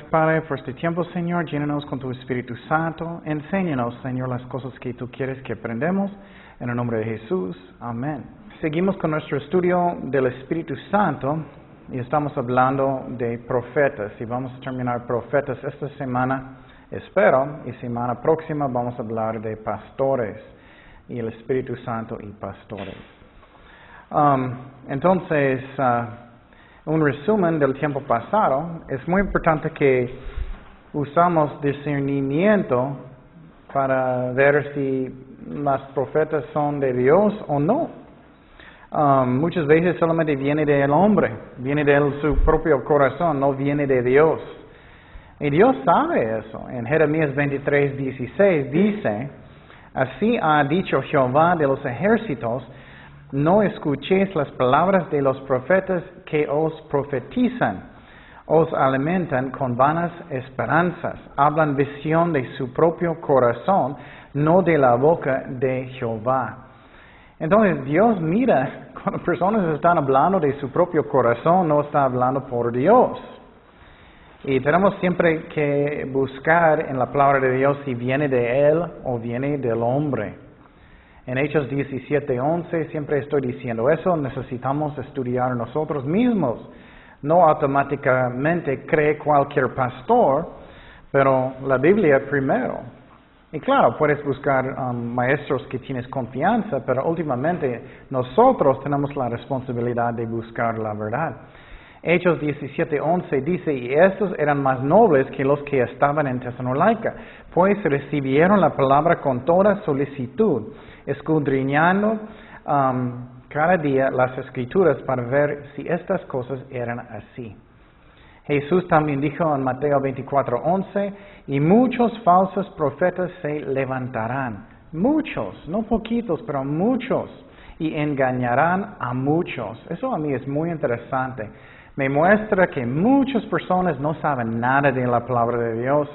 Padre, por este tiempo, Señor. Llénanos con tu Espíritu Santo. Enséñanos, Señor, las cosas que tú quieres que aprendamos. En el nombre de Jesús. Amén. Seguimos con nuestro estudio del Espíritu Santo y estamos hablando de profetas. Y vamos a terminar profetas esta semana, espero. Y semana próxima vamos a hablar de pastores y el Espíritu Santo y pastores. Entonces, un resumen del tiempo pasado, es muy importante que usamos discernimiento para ver si las profetas son de Dios o no. Muchas veces solamente viene del hombre, viene de su propio corazón, no viene de Dios. Y Dios sabe eso. En Jeremías 23:16 dice, así ha dicho Jehová de los ejércitos, no escuchéis las palabras de los profetas que os profetizan, os alimentan con vanas esperanzas, hablan visión de su propio corazón, no de la boca de Jehová. Entonces Dios mira, cuando personas están hablando de su propio corazón, no está hablando por Dios. Y tenemos siempre que buscar en la palabra de Dios si viene de Él o viene del hombre. En Hechos 17:11 siempre estoy diciendo eso, necesitamos estudiar nosotros mismos. No automáticamente cree cualquier pastor, pero la Biblia primero. Y claro, puedes buscar maestros que tienes confianza, pero últimamente nosotros tenemos la responsabilidad de buscar la verdad. Hechos 17:11 dice, y estos eran más nobles que los que estaban en Tesalónica, pues recibieron la palabra con toda solicitud, escudriñando cada día las Escrituras para ver si estas cosas eran así. Jesús también dijo en Mateo 24:11, y muchos falsos profetas se levantarán, muchos, no poquitos, pero muchos, y engañarán a muchos. Eso a mí es muy interesante. Me muestra que muchas personas no saben nada de la palabra de Dios,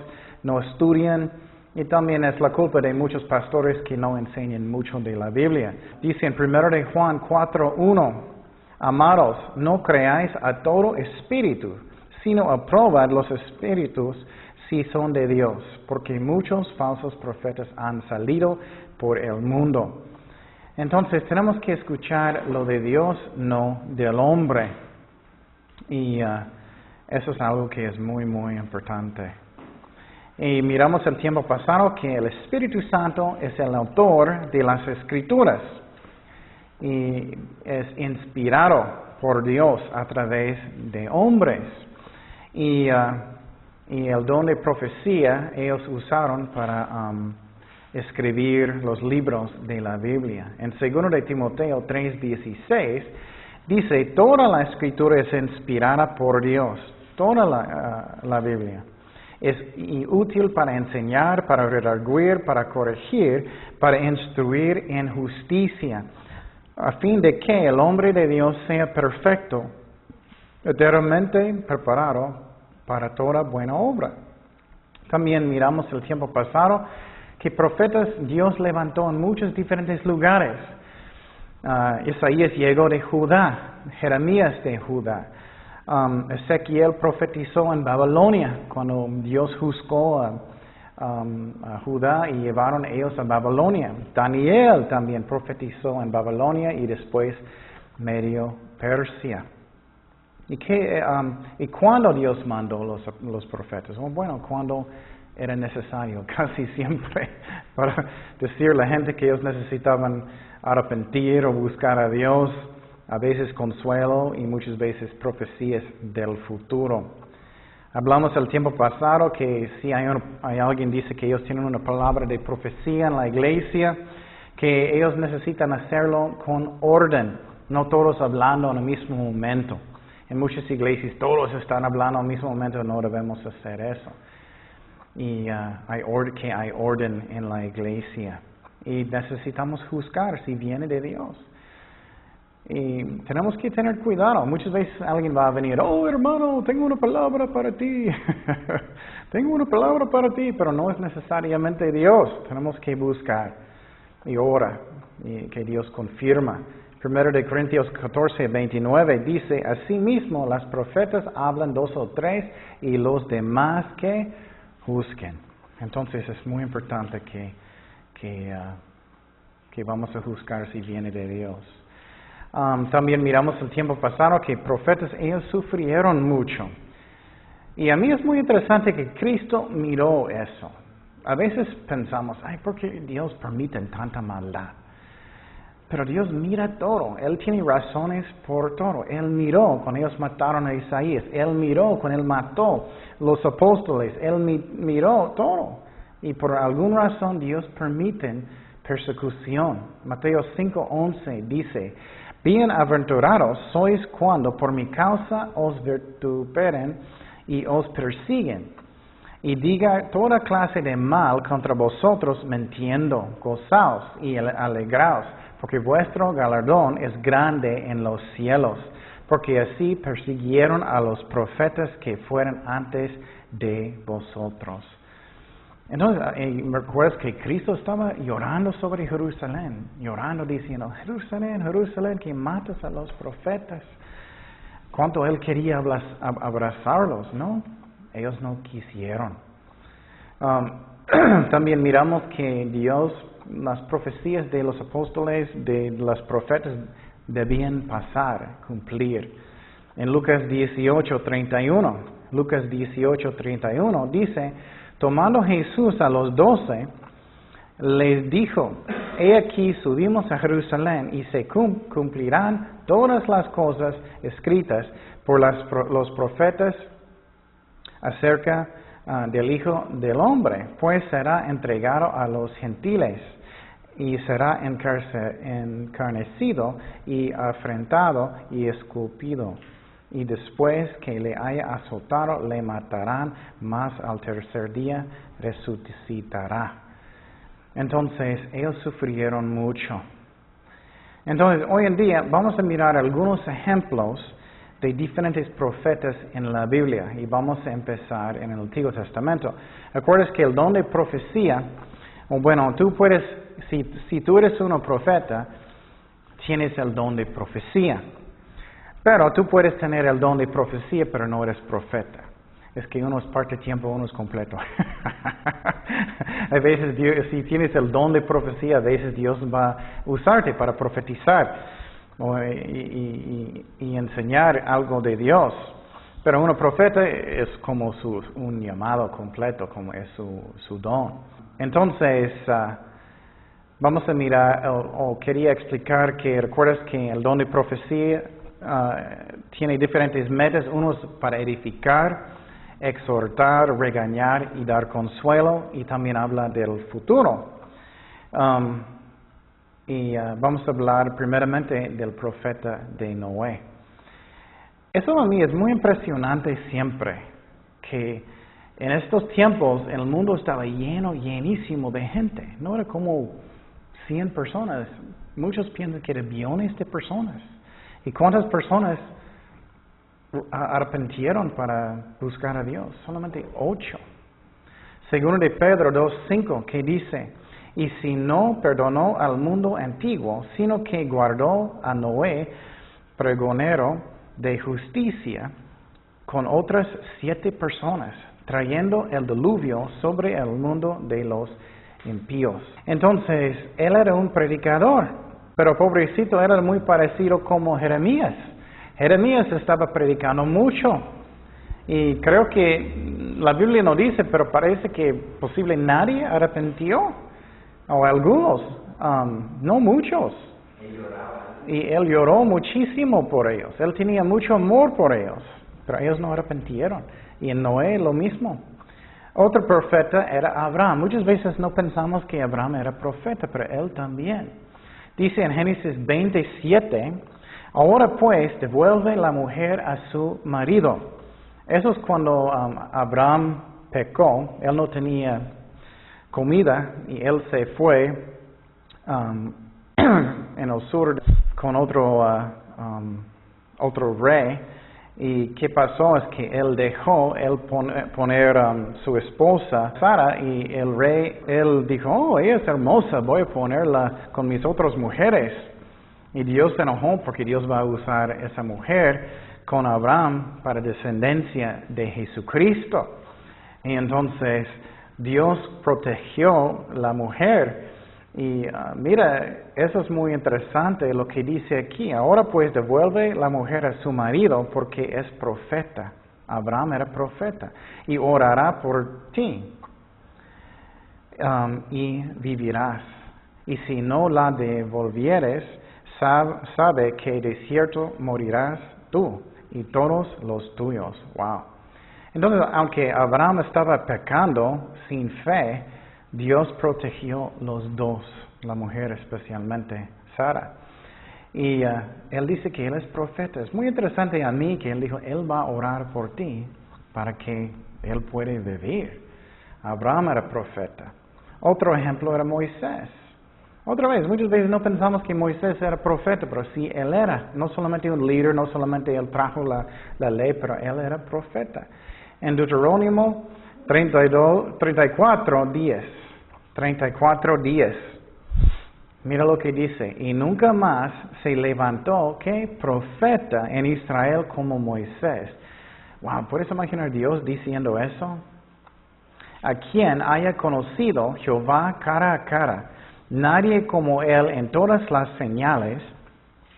no estudian, y también es la culpa de muchos pastores que no enseñan mucho de la Biblia. Dice en 1 de Juan 4:1, amados, no creáis a todo espíritu, sino aprobad los espíritus si son de Dios, porque muchos falsos profetas han salido por el mundo. Entonces tenemos que escuchar lo de Dios, no del hombre. Y eso es algo que es muy, muy importante. Y miramos el tiempo pasado que el Espíritu Santo es el autor de las Escrituras y es inspirado por Dios a través de hombres. Y el don de profecía ellos usaron para escribir los libros de la Biblia. En 2 de Timoteo 3:16 dice, toda la Escritura es inspirada por Dios, toda la Biblia. Es útil para enseñar, para redarguir, para corregir, para instruir en justicia, a fin de que el hombre de Dios sea perfecto, enteramente preparado para toda buena obra. También miramos el tiempo pasado que profetas Dios levantó en muchos diferentes lugares. Isaías llegó de Judá, Jeremías de Judá. Ezequiel profetizó en Babilonia cuando Dios juzgó a Judá y llevaron ellos a Babilonia. Daniel también profetizó en Babilonia y después Medio Persia. ¿Y cuándo Dios mandó los profetas? Bueno, cuando era necesario, casi siempre, para decir a la gente que ellos necesitaban arrepentir o buscar a Dios, a veces consuelo y muchas veces profecías del futuro. Hablamos el tiempo pasado que si hay alguien dice que ellos tienen una palabra de profecía en la iglesia, que ellos necesitan hacerlo con orden, no todos hablando en el mismo momento. En muchas iglesias todos están hablando al mismo momento, no debemos hacer eso. Y hay orden en la iglesia. Y necesitamos juzgar si viene de Dios. Y tenemos que tener cuidado. Muchas veces alguien va a venir, oh hermano, tengo una palabra para ti. Tengo una palabra para ti, pero no es necesariamente Dios. Tenemos que buscar y orar y que Dios confirma. 1 de Corintios 14, 29 dice, asimismo las profetas hablan 2 o 3 y los demás que juzguen. Entonces es muy importante que vamos a juzgar si viene de Dios. También miramos el tiempo pasado que profetas, ellos sufrieron mucho. Y a mí es muy interesante que Cristo miró eso. A veces pensamos, ¿por qué Dios permite tanta maldad? Pero Dios mira todo. Él tiene razones por todo. Él miró cuando ellos mataron a Isaías. Él miró cuando Él mató los apóstoles. Él miró todo. Y por alguna razón Dios permite persecución. Mateo 5:11 dice, bienaventurados sois cuando por mi causa os vituperen y os persiguen, y diga toda clase de mal contra vosotros mintiendo. Gozaos y alegraos, porque vuestro galardón es grande en los cielos, porque así persiguieron a los profetas que fueron antes de vosotros. Entonces, me recuerdas que Cristo estaba llorando sobre Jerusalén, llorando diciendo, Jerusalén, Jerusalén, que matas a los profetas. Cuánto Él quería abrazarlos, ¿no? Ellos no quisieron. También miramos que Dios, las profecías de los apóstoles, de los profetas, debían pasar, cumplir. En Lucas 18:31, Lucas 18:31 dice, tomando Jesús a los 12, les dijo, he aquí subimos a Jerusalén y se cumplirán todas las cosas escritas por los profetas acerca del Hijo del Hombre, pues será entregado a los gentiles y será encarnecido y afrentado y escupido. Y después que le haya azotado, le matarán, mas al tercer día resucitará. Entonces, ellos sufrieron mucho. Entonces, hoy en día vamos a mirar algunos ejemplos de diferentes profetas en la Biblia y vamos a empezar en el Antiguo Testamento. ¿Recuerdas que el don de profecía, tú puedes, si tú eres un profeta, tienes el don de profecía. Pero tú puedes tener el don de profecía, pero no eres profeta. Es que uno es parte tiempo, uno es completo. A veces, si tienes el don de profecía, a veces Dios va a usarte para profetizar y enseñar algo de Dios. Pero un profeta es como un llamado completo, como es su don. Entonces, vamos a mirar, o quería explicar que recuerdas que el don de profecía tiene diferentes metas. Uno es para edificar, exhortar, regañar y dar consuelo, y también habla del futuro. Vamos a hablar primeramente del profeta de Noé. Eso a mí es muy impresionante siempre, que en estos tiempos el mundo estaba llenísimo de gente. No era como 100 personas. Muchos piensan que eran billones de personas. ¿Y cuántas personas arrepintieron para buscar a Dios? Solamente 8. Segundo de Pedro 2:5, que dice, y si no perdonó al mundo antiguo, sino que guardó a Noé, pregonero de justicia, con otras 7 personas, trayendo el diluvio sobre el mundo de los impíos. Entonces, él era un predicador, pero pobrecito era muy parecido como Jeremías. Jeremías estaba predicando mucho. Y creo que la Biblia no dice, pero parece que posible nadie arrepintió. O algunos, no muchos. Y él lloró muchísimo por ellos. Él tenía mucho amor por ellos. Pero ellos no arrepintieron. Y en Noé lo mismo. Otro profeta era Abraham. Muchas veces no pensamos que Abraham era profeta, pero él también. Dice en Génesis 27, ahora pues devuelve la mujer a su marido. Eso es cuando Abraham pecó. Él no tenía comida y él se fue en el sur con otro rey. Y qué pasó es que él dejó poner su esposa Sara, y el rey, él dijo, ella es hermosa, voy a ponerla con mis otras mujeres. Y Dios se enojó porque Dios va a usar esa mujer con Abraham para descendencia de Jesucristo. Y entonces Dios protegió la mujer. Y mira, eso es muy interesante lo que dice aquí. Ahora pues devuelve la mujer a su marido porque es profeta. Abraham era profeta. Y orará por ti. Y vivirás. Y si no la devolvieres, sabe que de cierto morirás tú y todos los tuyos. Wow. Entonces, aunque Abraham estaba pecando sin fe, Dios protegió los dos, la mujer especialmente, Sara. Y él dice que él es profeta. Es muy interesante a mí que él dijo, él va a orar por ti para que él pueda vivir. Abraham era profeta. Otro ejemplo era Moisés. Otra vez, muchas veces no pensamos que Moisés era profeta, pero sí él era. No solamente un líder, no solamente él trajo la ley, pero él era profeta. En Deuterónimo 34, 10. Mira lo que dice. Y nunca más se levantó, ¿qué? Profeta en Israel como Moisés. Wow, ¿puedes imaginar Dios diciendo eso? A quien haya conocido Jehová cara a cara. Nadie como él en todas las señales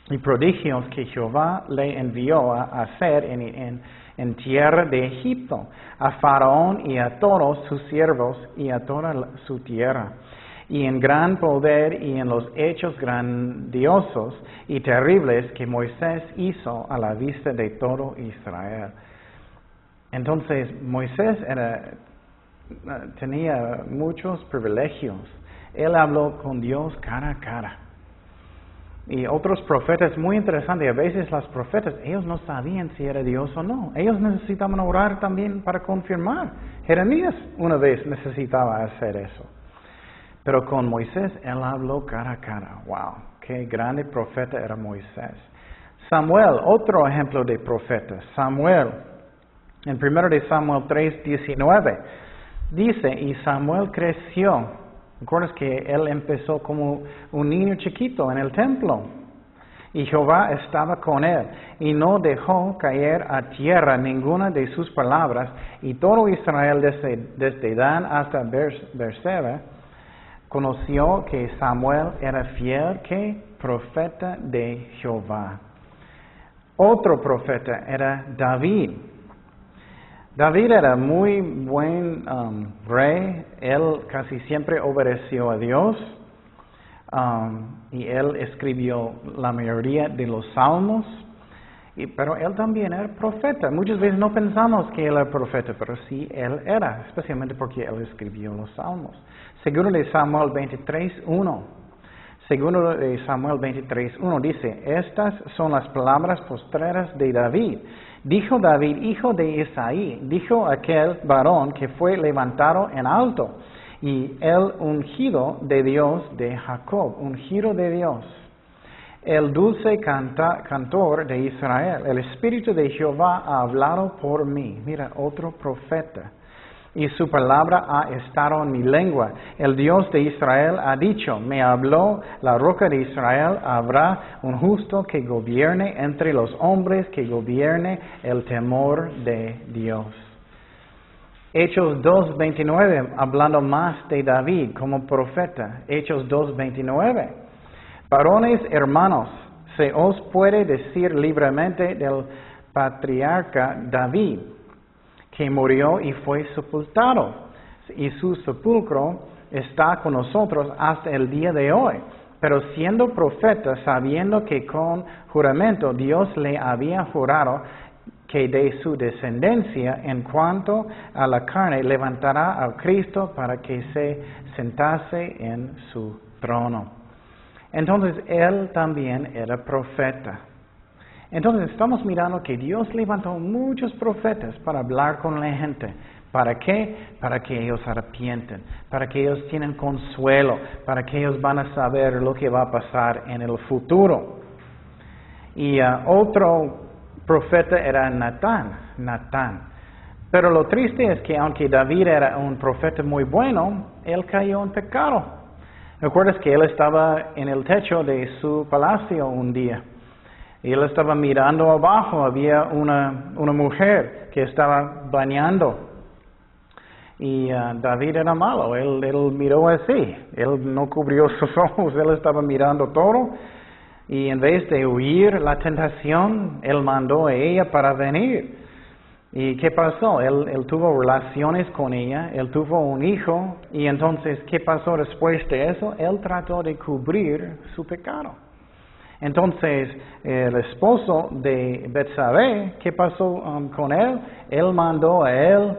y prodigios que Jehová le envió a hacer en tierra de Egipto, a Faraón y a todos sus siervos y a toda su tierra, y en gran poder y en los hechos grandiosos y terribles que Moisés hizo a la vista de todo Israel. Entonces, Moisés tenía muchos privilegios. Él habló con Dios cara a cara. Y otros profetas, muy interesante, a veces los profetas, ellos no sabían si era Dios o no. Ellos necesitaban orar también para confirmar. Jeremías una vez necesitaba hacer eso. Pero con Moisés, él habló cara a cara. ¡Wow! ¡Qué grande profeta era Moisés! Samuel, otro ejemplo de profeta. Samuel, en 1 de Samuel 3:19, dice, y Samuel creció. ¿Recuerdas que él empezó como un niño chiquito en el templo? Y Jehová estaba con él, y no dejó caer a tierra ninguna de sus palabras, y todo Israel desde Dan hasta Beerseba conoció que Samuel era fiel, que profeta de Jehová. Otro profeta era David. David era muy buen rey. Él casi siempre obedeció a Dios. Y él escribió la mayoría de los salmos. Pero él también era profeta. Muchas veces no pensamos que él era profeta, pero sí él era, especialmente porque él escribió los salmos. Segundo de Samuel 23:1. Segundo de Samuel 23:1 dice, estas son las palabras postreras de David. Dijo David, hijo de Isaí, dijo aquel varón que fue levantado en alto, y el ungido de Dios de Jacob, ungido de Dios, el dulce cantor de Israel, el Espíritu de Jehová ha hablado por mí. Mira, otro profeta. Y su palabra ha estado en mi lengua. El Dios de Israel ha dicho, me habló la roca de Israel, habrá un justo que gobierne entre los hombres, que gobierne el temor de Dios. Hechos 2:29, hablando más de David como profeta. Hechos 2:29. Varones hermanos, se os puede decir libremente del patriarca David, que murió y fue sepultado, y su sepulcro está con nosotros hasta el día de hoy. Pero siendo profeta, sabiendo que con juramento Dios le había jurado que de su descendencia en cuanto a la carne levantará a Cristo para que se sentase en su trono. Entonces él también era profeta. Entonces estamos mirando que Dios levantó muchos profetas para hablar con la gente. ¿Para qué? Para que ellos arrepienten, para que ellos tienen consuelo, para que ellos van a saber lo que va a pasar en el futuro. Y otro profeta era Natán. Pero lo triste es que aunque David era un profeta muy bueno, él cayó en pecado. ¿Recuerdas que él estaba en el techo de su palacio un día? Y él estaba mirando abajo, había una mujer que estaba bañando. Y David era malo, él miró así, él no cubrió sus ojos, él estaba mirando todo. Y en vez de huir la tentación, él mandó a ella para venir. ¿Y qué pasó? Él tuvo relaciones con ella, él tuvo un hijo, y entonces, ¿qué pasó después de eso? Él trató de cubrir su pecado. Entonces, el esposo de Betsabé, ¿qué pasó con él? Él mandó a él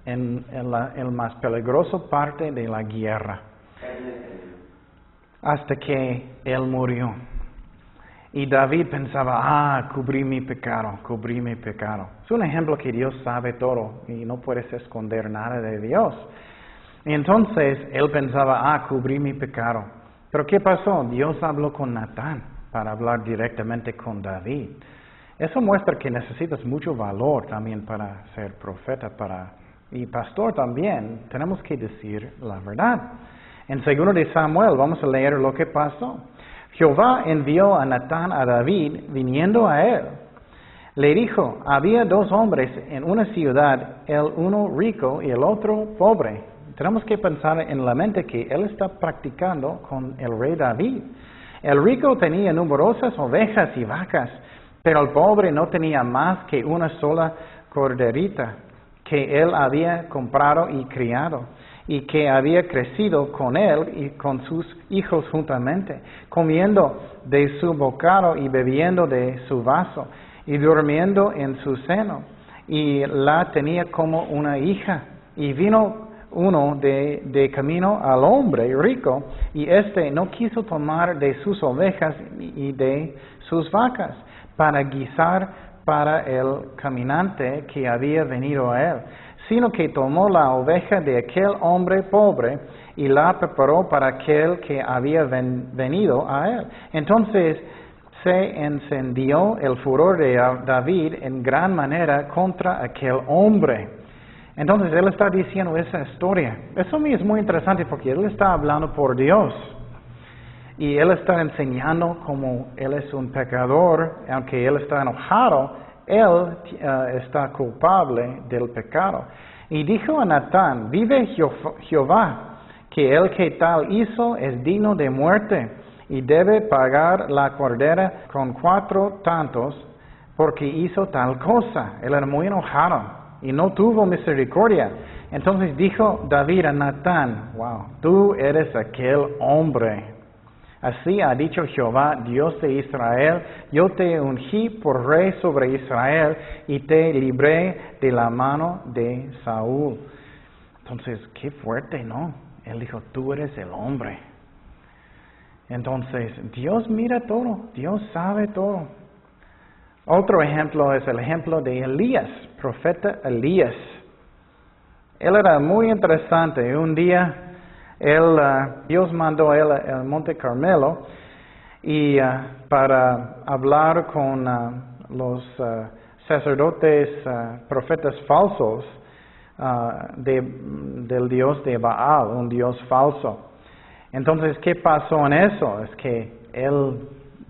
en la más peligrosa parte de la guerra, hasta que él murió. Y David pensaba, cubrí mi pecado. Es un ejemplo que Dios sabe todo y no puedes esconder nada de Dios. Y entonces él pensaba, cubrí mi pecado. Pero ¿qué pasó? Dios habló con Natán para hablar directamente con David. Eso muestra que necesitas mucho valor también para ser profeta y pastor también. Tenemos que decir la verdad. En 2 de Samuel vamos a leer lo que pasó. Jehová envió a Natán a David viniendo a él. Le dijo, había 2 hombres en una ciudad, el uno rico y el otro pobre. Tenemos que pensar en la mente que él está practicando con el rey David. El rico tenía numerosas ovejas y vacas, pero el pobre no tenía más que una sola corderita que él había comprado y criado, y que había crecido con él y con sus hijos juntamente, comiendo de su bocado y bebiendo de su vaso, y durmiendo en su seno, y la tenía como una hija. Y vino uno de camino al hombre rico, y éste no quiso tomar de sus ovejas y de sus vacas, para guisar para el caminante que había venido a él, sino que tomó la oveja de aquel hombre pobre y la preparó para aquel que había venido a él. Entonces se encendió el furor de David en gran manera contra aquel hombre. Entonces él está diciendo esa historia. Eso a mí es muy interesante porque él está hablando por Dios. Y él está enseñando cómo él es un pecador, aunque él está enojado, él está culpable del pecado. Y dijo a Natán, vive Jehová, que el que tal hizo es digno de muerte, y debe pagar la cordera con 4 tantos, porque hizo tal cosa. Él era muy enojado y no tuvo misericordia. Entonces dijo David a Natán, tú eres aquel hombre. Así ha dicho Jehová, Dios de Israel, yo te ungí por rey sobre Israel y te libré de la mano de Saúl. Entonces, qué fuerte, ¿no? Él dijo, tú eres el hombre. Entonces, Dios mira todo, Dios sabe todo. Otro ejemplo es el ejemplo de Elías, profeta Elías. Él era muy interesante. Un día Dios mandó a él al Monte Carmelo y para hablar con los sacerdotes, profetas falsos del dios de Baal, un dios falso. Entonces, ¿qué pasó en eso? Es que él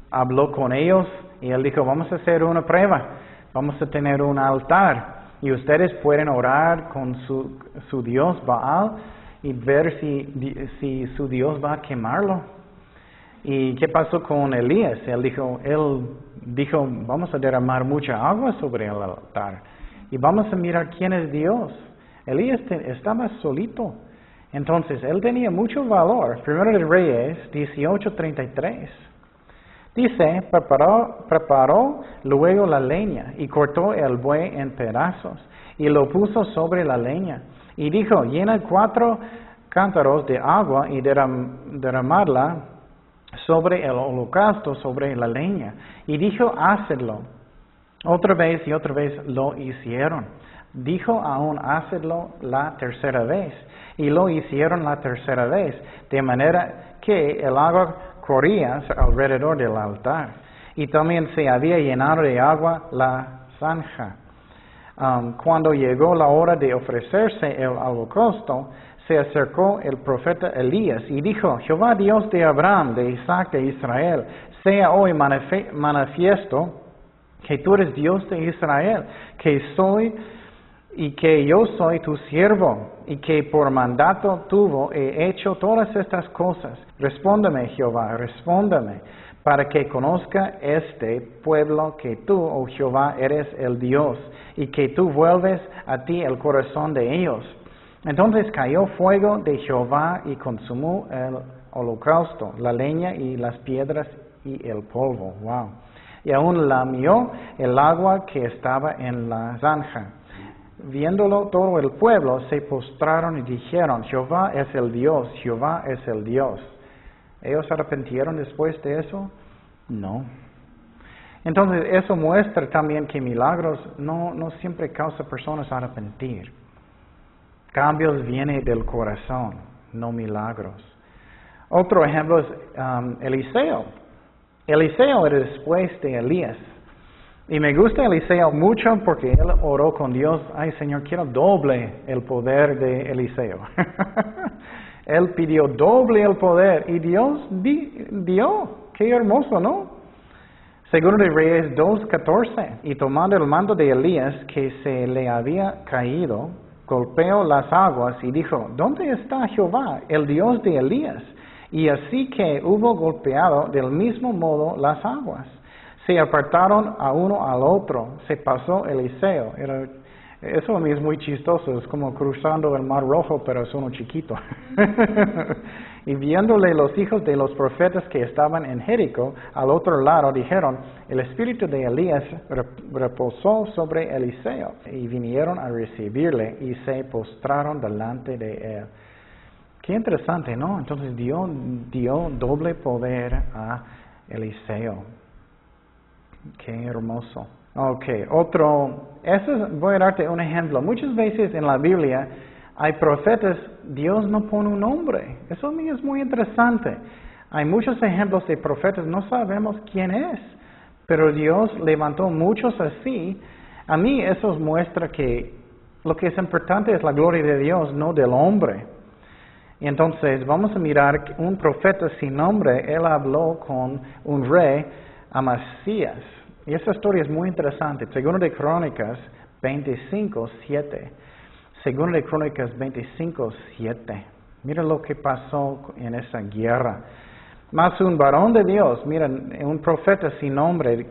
habló con ellos y él dijo, vamos a hacer una prueba, vamos a tener un altar y ustedes pueden orar con su dios Baal y ver si su Dios va a quemarlo. ¿Y qué pasó con Elías? Él dijo, vamos a derramar mucha agua sobre el altar y vamos a mirar quién es Dios. Elías estaba solito. Entonces, él tenía mucho valor. Primero de Reyes 18:33. Dice, preparó luego la leña y cortó el buey en pedazos y lo puso sobre la leña. Y dijo, llena 4 cántaros de agua y derramadla sobre el holocausto, sobre la leña. Y dijo, hacedlo. Otra vez y otra vez lo hicieron. Dijo aún, hacedlo la tercera vez. Y lo hicieron la tercera vez, de manera que el agua corría alrededor del altar. Y también se había llenado de agua la zanja. Cuando llegó la hora de ofrecerse el holocausto, se acercó el profeta Elías y dijo, Jehová Dios de Abraham, de Isaac, de Israel, sea hoy manifiesto que tú eres Dios de Israel, que soy y que yo soy tu siervo, y que por mandato tuyo he hecho todas estas cosas. Respóndeme, Jehová, respóndeme, para que conozca este pueblo que tú, oh Jehová, eres el Dios, y que tú vuelves a ti el corazón de ellos. Entonces cayó fuego de Jehová y consumó el holocausto, la leña y las piedras y el polvo. Wow. Y aún lamió el agua que estaba en la zanja. Viéndolo todo el pueblo se postraron y dijeron, Jehová es el Dios, Jehová es el Dios. ¿Ellos arrepintieron después de eso? No. Entonces eso muestra también que milagros no siempre causan personas a arrepentir. Cambios vienen del corazón, no milagros. Otro ejemplo es Eliseo. Eliseo era después de Elías. Y me gusta Eliseo mucho porque él oró con Dios, ay Señor, quiero doble el poder de Eliseo. Él pidió doble el poder y Dios dio. Qué hermoso, ¿no? Segundo de Reyes 2:14. Y tomando el mando de Elías que se le había caído, golpeó las aguas y dijo, ¿dónde está Jehová, el Dios de Elías? Y así que hubo golpeado del mismo modo las aguas. Se apartaron a uno al otro, se pasó Eliseo. Eso a mí es muy chistoso, es como cruzando el Mar Rojo, pero es uno chiquito. Y viéndole los hijos de los profetas que estaban en Jericó, al otro lado, dijeron, el espíritu de Elías reposó sobre Eliseo. Y vinieron a recibirle y se postraron delante de él. Qué interesante, ¿no? Entonces dio doble poder a Eliseo. Qué hermoso. Ok, voy a darte un ejemplo. Muchas veces en la Biblia hay profetas, Dios no pone un nombre. Eso a mí es muy interesante. Hay muchos ejemplos de profetas, no sabemos quién es, pero Dios levantó muchos así. A mí eso muestra que lo que es importante es la gloria de Dios, no del hombre. Y entonces vamos a mirar un profeta sin nombre, él habló con un rey, Amasías. Y esa historia es muy interesante. Segundo de Crónicas 25:7. Segundo de Crónicas 25:7. Mira lo que pasó en esa guerra. Mas un varón de Dios, miren, un profeta sin nombre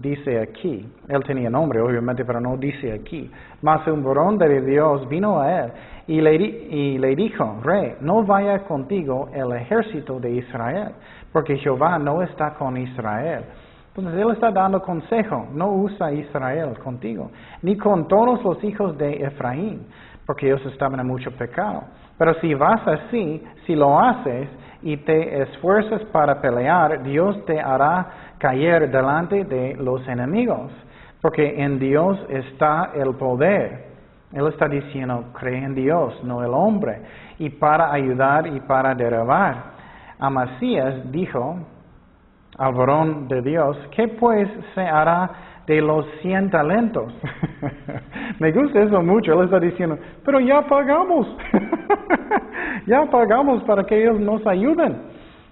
dice aquí. Él tenía nombre, obviamente, pero no dice aquí. Mas un varón de Dios vino a él y le dijo, Rey, no vaya contigo el ejército de Israel, porque Jehová no está con Israel. Entonces él está dando consejo, no usa Israel contigo, ni con todos los hijos de Efraín, porque ellos estaban en mucho pecado. Pero si vas así, si lo haces y te esfuerzas para pelear, Dios te hará caer delante de los enemigos, porque en Dios está el poder. Él está diciendo, cree en Dios, no el hombre, y para ayudar y para derribar. Amasías dijo al varón de Dios, ¿qué pues se hará de los 100 talentos? Me gusta eso mucho. Él está diciendo, pero ya pagamos. Ya pagamos para que ellos nos ayuden.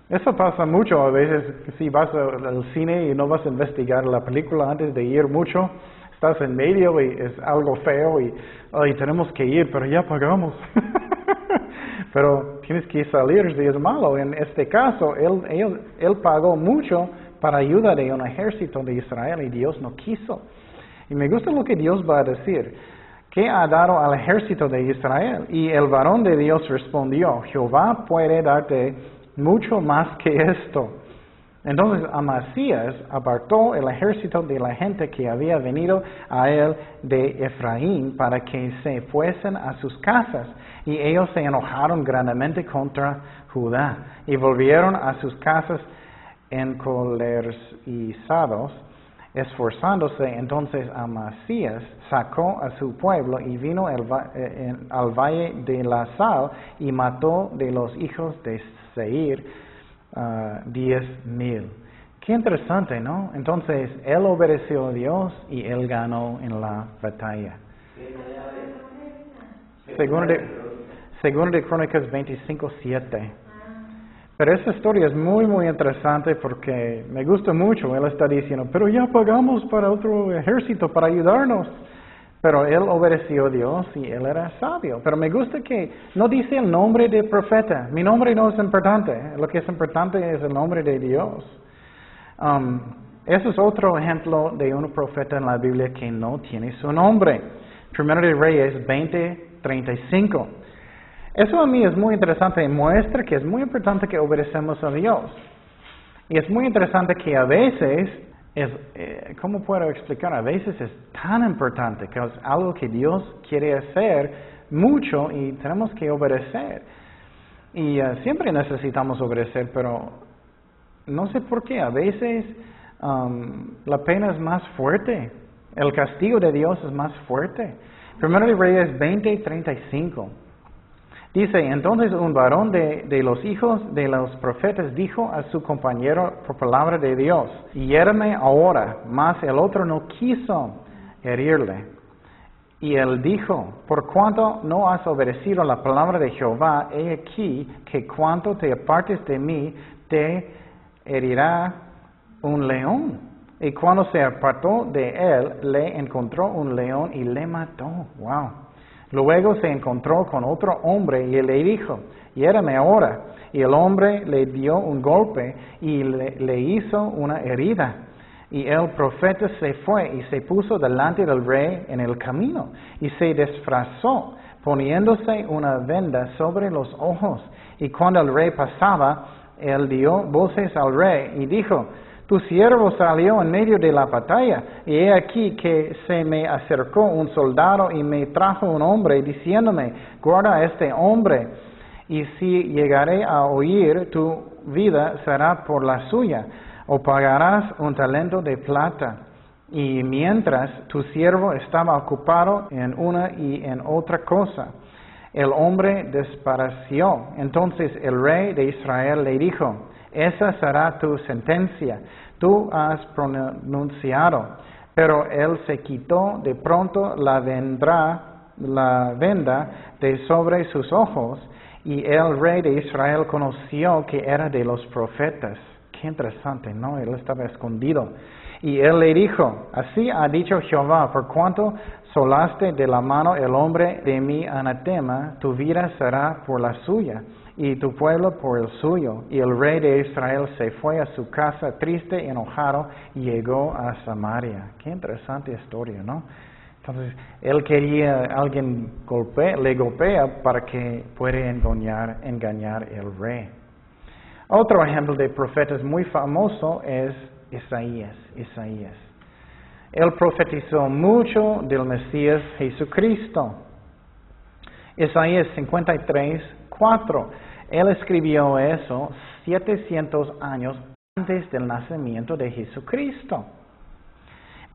Eso pasa mucho a veces. Si vas al cine y no vas a investigar la película antes de ir mucho, estás en medio y es algo feo y tenemos que ir, pero ya pagamos. Pero tienes que salir si es malo. En este caso, él pagó mucho para ayuda de un ejército de Israel y Dios no quiso. Y me gusta lo que Dios va a decir. ¿Qué ha dado al ejército de Israel? Y el varón de Dios respondió, Jehová puede darte mucho más que esto. Entonces Amasías apartó el ejército de la gente que había venido a él de Efraín para que se fuesen a sus casas. Y ellos se enojaron grandemente contra Judá y volvieron a sus casas encolerizados, esforzándose. Entonces Amasías sacó a su pueblo y vino al valle de la sal y mató de los hijos de Seir 10,000. Qué interesante, ¿no? Entonces él obedeció a Dios y él ganó en la batalla. Segundo de Crónicas 25:7. Pero esta historia es muy, muy interesante porque me gusta mucho. Él está diciendo, pero ya pagamos para otro ejército para ayudarnos. Pero él obedeció a Dios y él era sabio. Pero me gusta que no dice el nombre del profeta. Mi nombre no es importante. Lo que es importante es el nombre de Dios. Eso es otro ejemplo de un profeta en la Biblia que no tiene su nombre. Primero de Reyes 20:35. Eso a mí es muy interesante y muestra que es muy importante que obedecemos a Dios. Y es muy interesante que a veces, ¿cómo puedo explicar? A veces es tan importante que es algo que Dios quiere hacer mucho y tenemos que obedecer. Y siempre necesitamos obedecer, pero no sé por qué. A veces la pena es más fuerte. El castigo de Dios es más fuerte. Primero de Reyes 20:35. Dice, entonces un varón de los hijos de los profetas dijo a su compañero por palabra de Dios, hiéreme ahora, mas el otro no quiso herirle. Y él dijo, por cuanto no has obedecido la palabra de Jehová, he aquí que cuanto te apartes de mí, te herirá un león. Y cuando se apartó de él, le encontró un león y le mató. Wow. Luego se encontró con otro hombre y le dijo, hiéreme ahora. Y el hombre le dio un golpe y le hizo una herida. Y el profeta se fue y se puso delante del rey en el camino y se disfrazó, poniéndose una venda sobre los ojos. Y cuando el rey pasaba, él dio voces al rey y dijo, tu siervo salió en medio de la batalla, y he aquí que se me acercó un soldado y me trajo un hombre, diciéndome, guarda a este hombre, y si llegaré a oír, tu vida será por la suya, o pagarás un talento de plata. Y mientras tu siervo estaba ocupado en una y en otra cosa, el hombre desapareció. Entonces el rey de Israel le dijo, esa será tu sentencia, tú has pronunciado. Pero él se quitó de pronto la venda de sobre sus ojos, y el rey de Israel conoció que era de los profetas. Qué interesante, ¿no? Él estaba escondido. Y él le dijo, así ha dicho Jehová, por cuanto solaste de la mano el hombre de mi anatema, tu vida será por la suya, y tu pueblo por el suyo. Y el rey de Israel se fue a su casa triste, enojado, y llegó a Samaria. Qué interesante historia, ¿no? Entonces, él quería alguien le golpea para que pueda engañar el rey. Otro ejemplo de profetas muy famoso es Isaías. Él profetizó mucho del Mesías Jesucristo. Isaías 53:4. Él escribió eso 700 años antes del nacimiento de Jesucristo.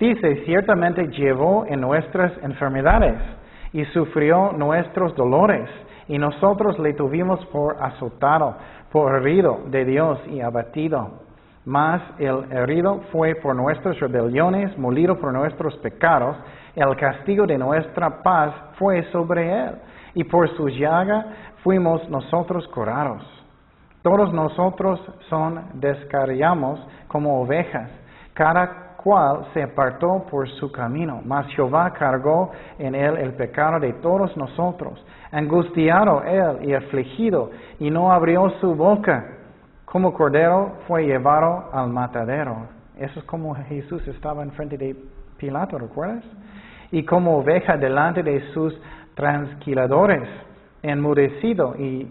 Dice, ciertamente llevó en nuestras enfermedades y sufrió nuestros dolores, y nosotros le tuvimos por azotado, por herido de Dios y abatido. Mas el herido fue por nuestras rebeliones, molido por nuestros pecados, el castigo de nuestra paz fue sobre él, y por su llaga fuimos nosotros curados. Todos nosotros descarriamos como ovejas, cada cual se apartó por su camino, mas Jehová cargó en él el pecado de todos nosotros. Angustiado él y afligido, y no abrió su boca. Como cordero fue llevado al matadero. Eso es como Jesús estaba enfrente de Pilato, ¿recuerdas? Y como oveja delante de sus transquiladores, enmudecido y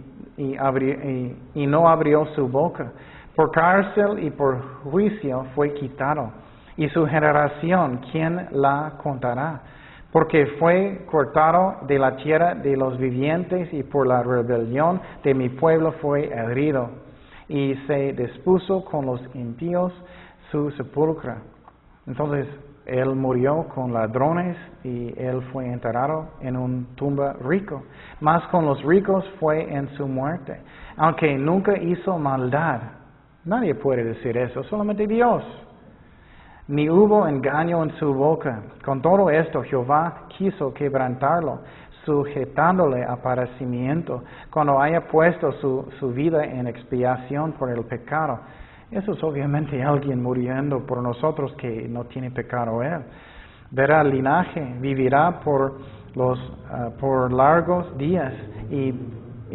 no abrió su boca. Por cárcel y por juicio fue quitado. Y su generación, ¿quién la contará? Porque fue cortado de la tierra de los vivientes, y por la rebelión de mi pueblo fue herido. Y se dispuso con los impíos su sepulcro. Entonces, él murió con ladrones y él fue enterrado en una tumba rico. Mas con los ricos fue en su muerte. Aunque nunca hizo maldad. Nadie puede decir eso, solamente Dios. Ni hubo engaño en su boca. Con todo esto Jehová quiso quebrantarlo. sujetándole a padecimiento, cuando haya puesto su vida en expiación por el pecado. Eso es obviamente alguien muriendo por nosotros que no tiene pecado él. Verá el linaje, vivirá por largos días y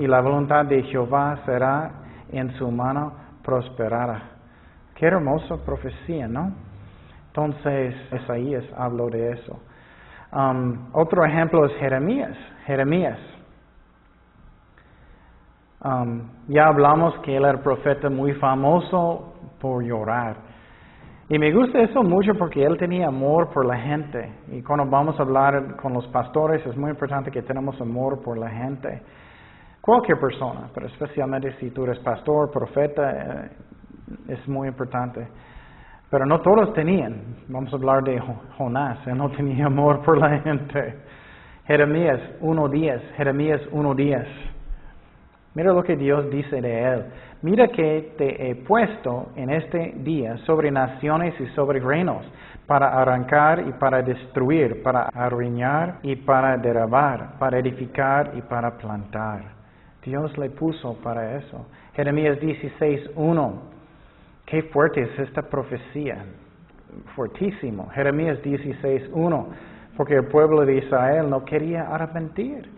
la voluntad de Jehová será en su mano prosperada. Qué hermosa profecía, ¿no? Entonces, Isaías habló de eso. Otro ejemplo es Jeremías. Ya hablamos que él era profeta muy famoso por llorar. Y me gusta eso mucho porque él tenía amor por la gente. Y cuando vamos a hablar con los pastores es muy importante que tenemos amor por la gente. Cualquier persona, pero especialmente si tú eres pastor, profeta, es muy importante. Pero no todos tenían. Vamos a hablar de Jonás. Él no tenía amor por la gente. Jeremías 1:10. Mira lo que Dios dice de él. Mira que te he puesto en este día sobre naciones y sobre reinos, para arrancar y para destruir, para arruinar y para derribar, para edificar y para plantar. Dios le puso para eso. Jeremías 16:1. Qué fuerte es esta profecía. Fuertísimo. Jeremías 16:1. Porque el pueblo de Israel no quería arrepentir.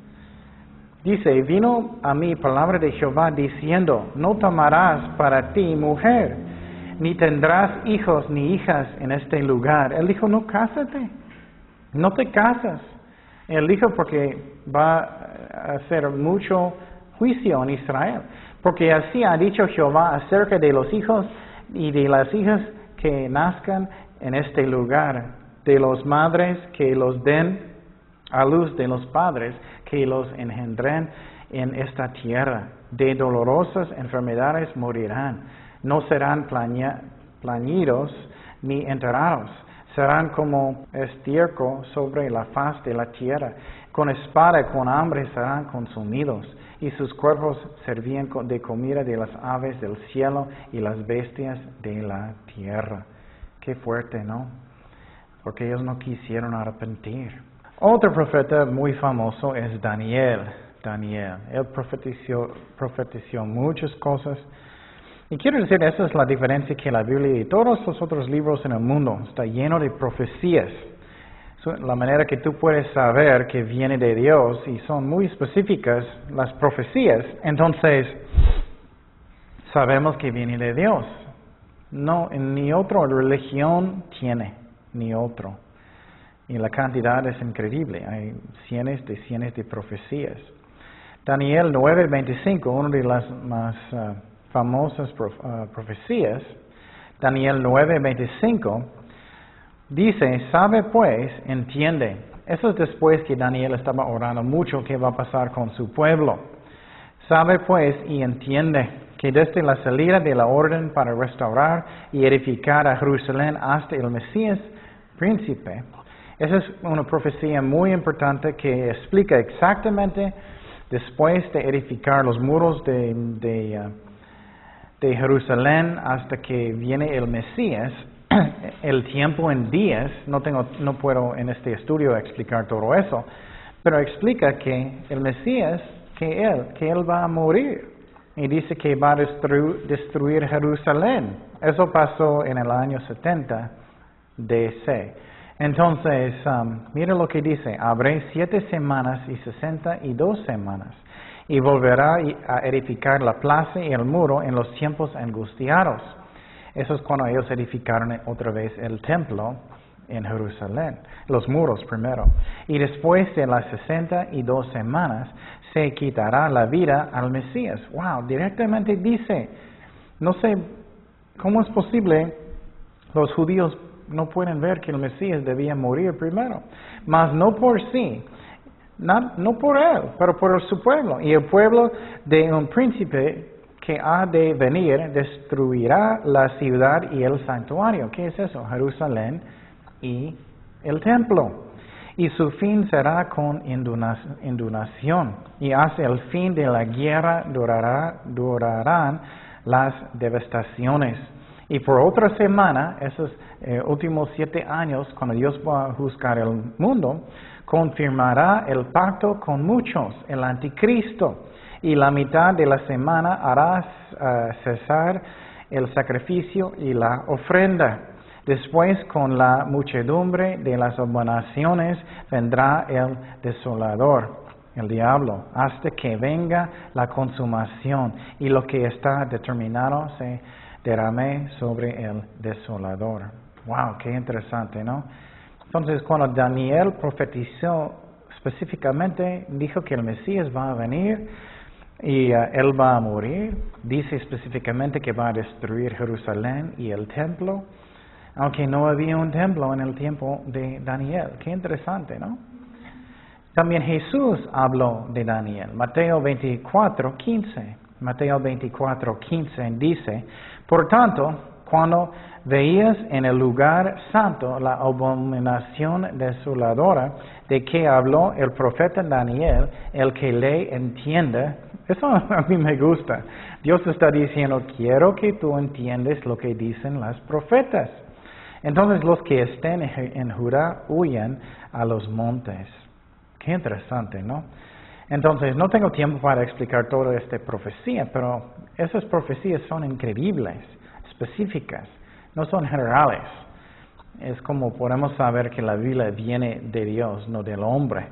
Dice, vino a mí palabra de Jehová diciendo, no tomarás para ti mujer, ni tendrás hijos ni hijas en este lugar. Él dijo, no cásate, no te casas. Él dijo porque va a hacer mucho juicio en Israel. Porque así ha dicho Jehová acerca de los hijos y de las hijas que nazcan en este lugar, de los madres que los den a luz de los padres que los engendren en esta tierra. De dolorosas enfermedades morirán. No serán plañidos ni enterrados. Serán como estiércol sobre la faz de la tierra. Con espada y con hambre serán consumidos. Y sus cuerpos servían de comida de las aves del cielo y las bestias de la tierra. Qué fuerte, ¿no? Porque ellos no quisieron arrepentir. Otro profeta muy famoso es Daniel. Él profetizó muchas cosas. Y quiero decir, esa es la diferencia que la Biblia y todos los otros libros en el mundo está lleno de profecías. La manera que tú puedes saber que viene de Dios y son muy específicas las profecías, entonces sabemos que viene de Dios. No, ni otra religión tiene, ni otro. Y la cantidad es increíble, hay cientos de profecías. Daniel 9:25, una de las más famosas profecías, Daniel 9:25, dice, sabe pues, entiende. Eso es después que Daniel estaba orando mucho qué va a pasar con su pueblo. Sabe pues y entiende que desde la salida de la orden para restaurar y edificar a Jerusalén hasta el Mesías, príncipe. Esa es una profecía muy importante que explica exactamente después de edificar los muros de Jerusalén hasta que viene el Mesías, el tiempo en días. No puedo en este estudio explicar todo eso, pero explica que el Mesías, que él va a morir y dice que va a destruir Jerusalén. Eso pasó en el año 70 DC. Entonces, mira lo que dice, habré 7 semanas y 62 semanas, y volverá a edificar la plaza y el muro en los tiempos angustiados. Eso es cuando ellos edificaron otra vez el templo en Jerusalén, los muros primero. Y después de las 62 semanas, se quitará la vida al Mesías. Wow, directamente dice, no sé cómo es posible, los judíos no pueden ver que el Mesías debía morir primero, mas no por sí, no por él, pero por su pueblo. Y el pueblo de un príncipe que ha de venir destruirá la ciudad y el santuario. ¿Qué es eso? Jerusalén y el templo. Y su fin será con inundación. Y hasta el fin de la guerra durarán las devastaciones. Y por otra semana, esos últimos 7 años, cuando Dios va a juzgar el mundo, confirmará el pacto con muchos, el anticristo. Y la mitad de la semana hará cesar el sacrificio y la ofrenda. Después, con la muchedumbre de las abominaciones, vendrá el desolador, el diablo, hasta que venga la consumación, y lo que está determinado se derrame sobre el desolador. Wow, qué interesante, ¿no? Entonces, cuando Daniel profetizó específicamente, dijo que el Mesías va a venir y él va a morir. Dice específicamente que va a destruir Jerusalén y el templo, aunque no había un templo en el tiempo de Daniel. Qué interesante, ¿no? También Jesús habló de Daniel. Mateo 24:15. Mateo 24:15 dice: por tanto, cuando veías en el lugar santo la abominación desoladora de que habló el profeta Daniel, el que le entienda, eso a mí me gusta. Dios está diciendo, quiero que tú entiendas lo que dicen las profetas. Entonces los que estén en Judá huyan a los montes. Qué interesante, ¿no? Entonces, no tengo tiempo para explicar toda esta profecía, pero esas profecías son increíbles, específicas, no son generales. Es como podemos saber que la Biblia viene de Dios, no del hombre.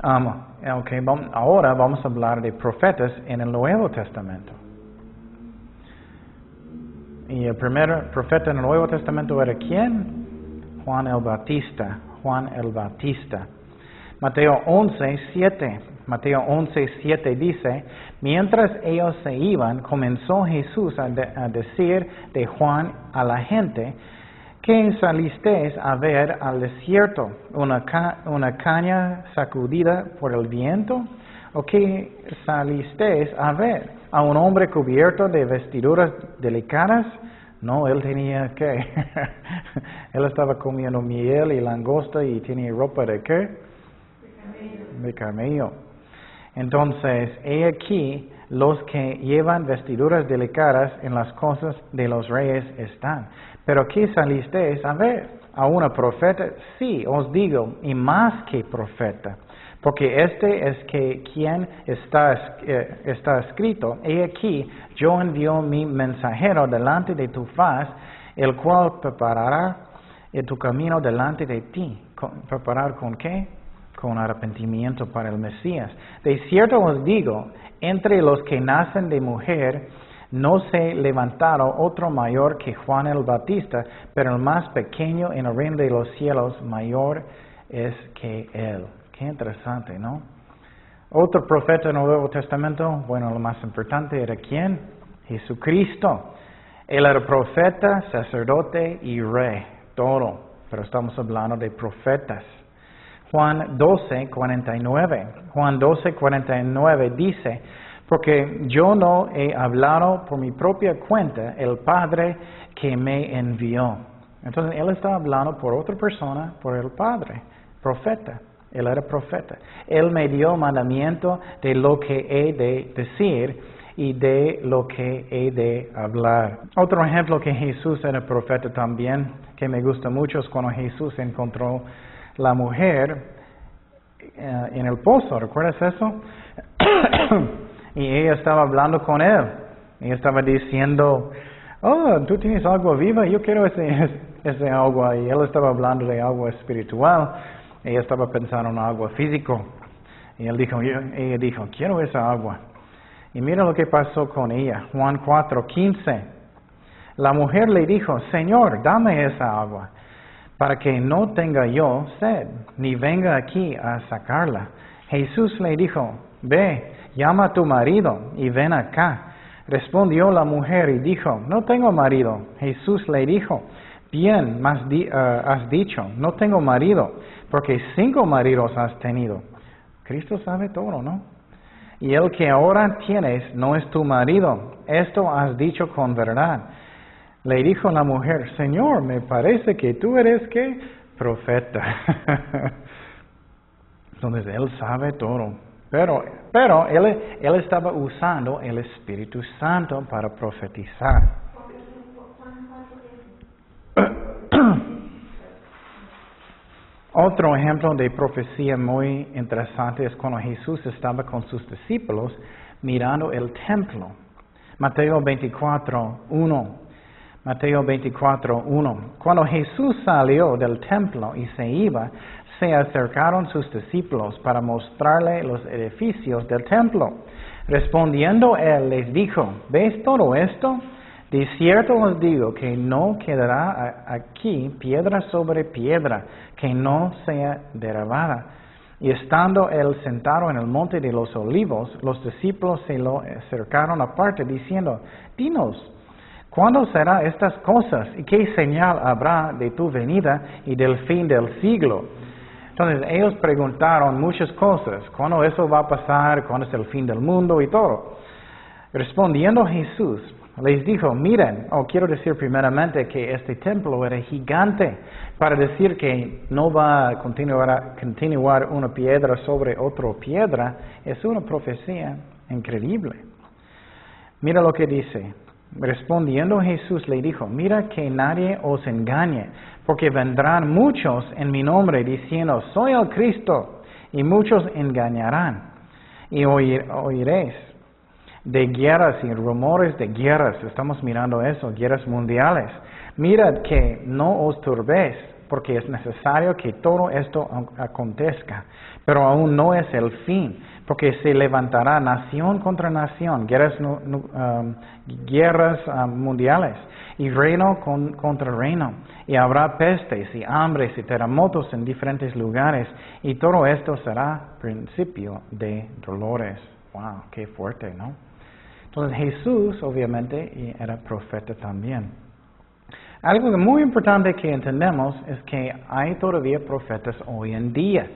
Ahora vamos a hablar de profetas en el Nuevo Testamento. Y el primer profeta en el Nuevo Testamento era ¿quién? Juan el Bautista. Juan el Bautista. Mateo 11:7. Mateo 11:7 dice: mientras ellos se iban, comenzó Jesús a decir de Juan a la gente: ¿qué salisteis a ver al desierto? ¿Una caña sacudida por el viento? ¿O qué salisteis a ver? ¿A un hombre cubierto de vestiduras delicadas? No, él tenía ¿qué? Él estaba comiendo miel y langosta y tenía ropa de ¿qué? De camello. Entonces, he aquí, los que llevan vestiduras delicadas en las cosas de los reyes están. ¿Pero qué salisteis a ver? ¿A una profeta? Sí, os digo, y más que profeta. Porque este es que quien está escrito: he aquí, yo envío mi mensajero delante de tu faz, el cual preparará tu camino delante de ti. ¿Preparar con qué? Con arrepentimiento para el Mesías. De cierto os digo, entre los que nacen de mujer, no se levantaron otro mayor que Juan el Bautista, pero el más pequeño en el reino de los cielos mayor es que él. Qué interesante, ¿no? Otro profeta en el Nuevo Testamento, bueno, lo más importante era ¿quién? Jesucristo. Él era profeta, sacerdote y rey, todo. Pero estamos hablando de profetas. Juan 12:49. Juan 12:49 dice: porque yo no he hablado por mi propia cuenta, el Padre que me envió. Entonces, él está hablando por otra persona, por el Padre, profeta. Él era profeta. Él me dio mandamiento de lo que he de decir y de lo que he de hablar. Otro ejemplo que Jesús era profeta también, que me gusta mucho, es cuando Jesús encontró la mujer en el pozo. ¿Recuerdas eso? Y ella estaba hablando con él. Ella estaba diciendo: oh, tú tienes agua viva, yo quiero ese agua. Y él estaba hablando de agua espiritual. Ella estaba pensando en agua físico. Y ella dijo, quiero esa agua. Y mira lo que pasó con ella. Juan 4:15. La mujer le dijo: Señor, dame esa agua, para que no tenga yo sed, ni venga aquí a sacarla. Jesús le dijo: ve, llama a tu marido y ven acá. Respondió la mujer y dijo: no tengo marido. Jesús le dijo: bien has dicho, no tengo marido, porque 5 maridos has tenido. Cristo sabe todo, ¿no? Y el que ahora tienes no es tu marido. Esto has dicho con verdad. Le dijo la mujer: Señor, me parece que tú eres ¿qué? Profeta. Entonces él sabe todo. Pero él estaba usando el Espíritu Santo para profetizar. Otro ejemplo de profecía muy interesante es cuando Jesús estaba con sus discípulos mirando el templo. Mateo 24:1. Mateo 24:1. Cuando Jesús salió del templo y se iba, se acercaron sus discípulos para mostrarle los edificios del templo. Respondiendo él les dijo, ¿ves todo esto? De cierto os digo que no quedará aquí piedra sobre piedra que no sea derribada. Y estando él sentado en el monte de los olivos, los discípulos se lo acercaron aparte diciendo, dinos, ¿cuándo serán estas cosas y qué señal habrá de tu venida y del fin del siglo? Entonces ellos preguntaron muchas cosas, ¿cuándo eso va a pasar? ¿Cuándo es el fin del mundo? Y todo. Respondiendo Jesús, les dijo, miren, quiero decir primeramente que este templo era gigante, para decir que no va a continuar una piedra sobre otra piedra, es una profecía increíble. Mira lo que dice. Respondiendo Jesús le dijo, mira que nadie os engañe, porque vendrán muchos en mi nombre diciendo, soy el Cristo, y muchos engañarán, y oiréis de guerras y rumores de guerras. Estamos mirando eso, guerras mundiales. Mirad que no os turbéis, porque es necesario que todo esto acontezca, pero aún no es el fin, porque se levantará nación contra nación, guerras mundiales, y reino contra reino, y habrá pestes y hambres y terremotos en diferentes lugares, y todo esto será principio de dolores. Wow, qué fuerte, ¿no? Entonces Jesús obviamente era profeta también. Algo muy importante que entendemos es que hay todavía profetas hoy en día,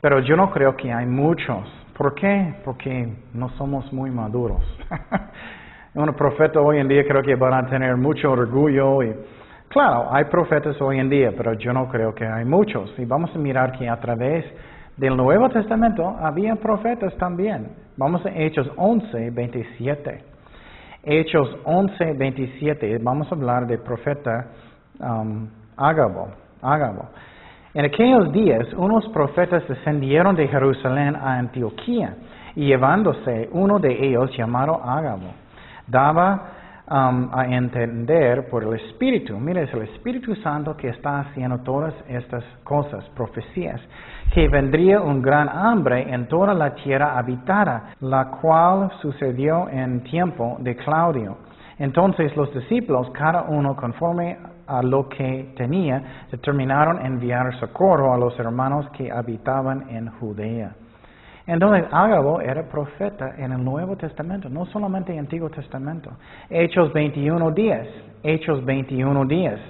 pero yo no creo que hay muchos. ¿Por qué? Porque no somos muy maduros. Un profeta hoy en día creo que van a tener mucho orgullo y claro, hay profetas hoy en día, pero yo no creo que hay muchos. Y vamos a mirar que a través del Nuevo Testamento había profetas también. Vamos a Hechos 11:27. Hechos 11:27. Vamos a hablar del profeta Ágabo. En aquellos días, unos profetas descendieron de Jerusalén a Antioquía, y llevándose uno de ellos llamado Ágabo, daba a entender por el Espíritu, mire, es el Espíritu Santo que está haciendo todas estas cosas, profecías, que vendría un gran hambre en toda la tierra habitada, la cual sucedió en tiempo de Claudio. Entonces los discípulos, cada uno conforme a lo que tenía, determinaron enviar socorro a los hermanos que habitaban en Judea. Entonces Ágabo era profeta en el Nuevo Testamento, no solamente en el Antiguo Testamento. Hechos 21:10.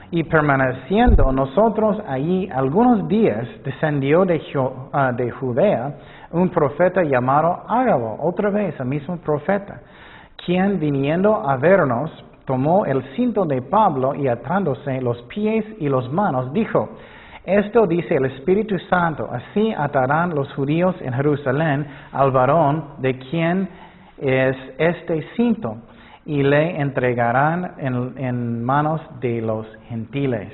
Y permaneciendo nosotros allí algunos días, descendió de Judea un profeta llamado Ágabo, otra vez el mismo profeta, quien viniendo a vernos, tomó el cinto de Pablo y atándose los pies y las manos, dijo, esto dice el Espíritu Santo, así atarán los judíos en Jerusalén al varón de quien es este cinto, y le entregarán en manos de los gentiles.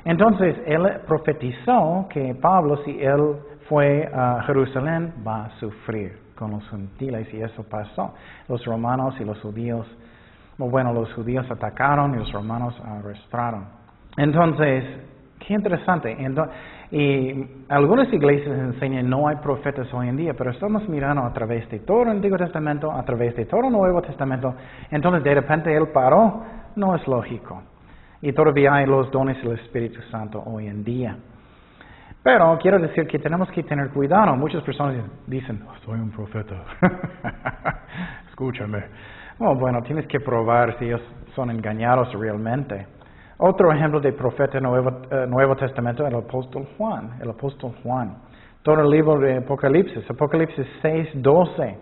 Entonces él profetizó que Pablo, si él fue a Jerusalén, va a sufrir con los gentiles, y eso pasó. Los romanos y los judíos, los judíos atacaron y los romanos arrestaron. Entonces, qué interesante. Y algunas iglesias enseñan no hay profetas hoy en día, pero estamos mirando a través de todo el Antiguo Testamento, a través de todo el Nuevo Testamento. Entonces de repente él paró, no es lógico. Y todavía hay los dones del Espíritu Santo hoy en día. Pero quiero decir que tenemos que tener cuidado. Muchas personas dicen, soy un profeta. Escúchame. Tienes que probar si ellos son engañados realmente. Otro ejemplo de profeta Nuevo Testamento, el apóstol Juan. Todo el libro de Apocalipsis 6:12.